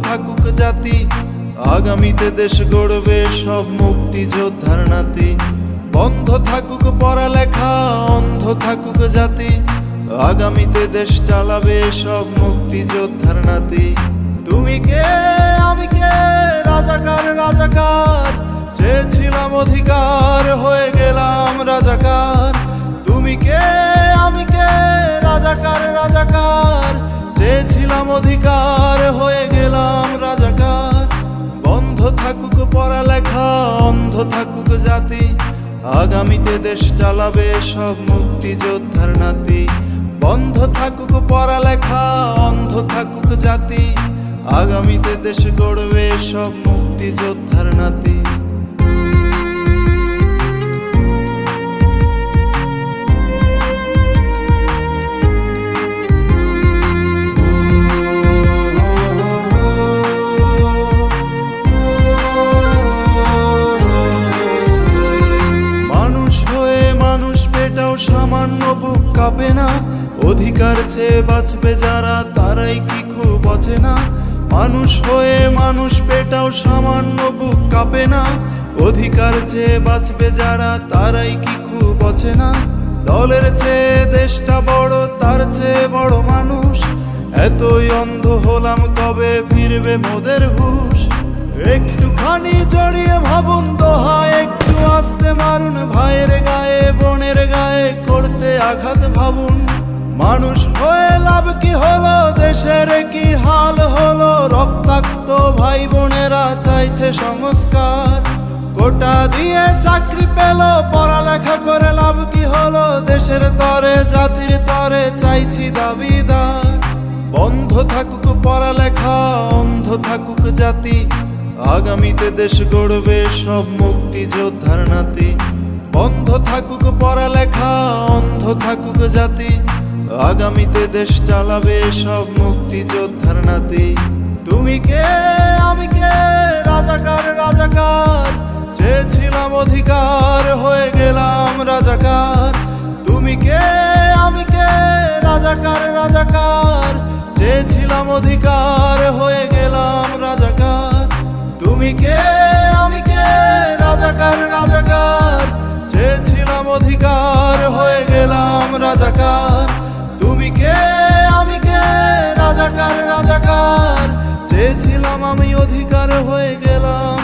থাকুক জাতি, আগামীতে দেশ গড়বে সব মুক্তিযোদ্ধার নাতি। বন্ধ থাকুক পড়ালেখা, অন্ধ থাকুক জাতি, আগামীতে দেশ চালাবে সব মুক্তিযোদ্ধার নাতি। তুমি কে আমি কে, রাজাকার রাজাকার, চেয়েছিলাম অধিকার হয়ে গেলাম রাজাকার। তুমি কে আমি কে, রাজাকার রাজাকার, চেয়েছিলাম অধিকার হয়ে গেলাম রাজাকার। বন্ধ থাকুক পড়ালেখা, অন্ধ থাকুক জাতি, আগামীতে দেশ চালাবে সব মুক্তিযোদ্ধার নাতি। বন্ধ থাকুক পড়ালেখা, অন্ধ থাকুক জাতি, আগামীতে দেশ গড়বে সব মুক্তিযোদ্ধার নাতি। সামান্য বুক কাঁপে না, অধিকার চেয়ে বাঁচবে যারা তারাই কি খুব অচেনা। মানুষ হয়ে মানুষ পেটাও সামান্য বুক কাঁপে না, অধিকার চেয়ে বাঁচবে যারা তারাই কি খুব অচেনা। দলের চেয়ে দেশটা বড়, তার চেয়ে বড় মানুষ, এতই অন্ধ হলাম কবে ফিরবে মোদের হুঁশ। একটুখানি জড়িয়ে ভাবুন দোহা, একটু আস্তে মারুন ভাইয়ের গায়ে বোনের গায়ে করতে আঘাত ভাবুন। মানুষ হয়ে লাভ কি হলো, দেশের কি হাল হলো, রক্তাক্ত ভাই বোনেরা চাইছে সংস্কার। কোটা দিয়ে চাকরি পেল, পড়ালেখা করে লাভ কি হলো, দেশের তরে জাতির তরে চাইছি দাবিদার। বন্ধ থাকুক পড়ালেখা, অন্ধ থাকুক জাতি, আগামীতে দেশ গড়বে সব মুক্তিযোদ্ধার নাতি। বন্ধ থাকুক পড়ালেখা, অন্ধ থাকুক জাতি, আগামীতে দেশ চালাবে সব মুক্তিযোদ্ধার নাতি। তুমি কে আমি কে, রাজাকার রাজাকার, চেয়েছিলাম অধিকার হয়ে গেলাম রাজাকার। তুমি কে আমি কে, রাজাকার রাজাকার, চেয়েছিলাম অধিকার হয়ে গেলাম রাজাকার। তুমি কে আমি কে, রাজাকার রাজাকার, চেয়েছিলাম অধিকার হয়ে গেলাম রাজাকার। তুমি কে আমি কে, রাজাকার রাজাকার, চেয়েছিলাম আমি অধিকার হয়ে গেলাম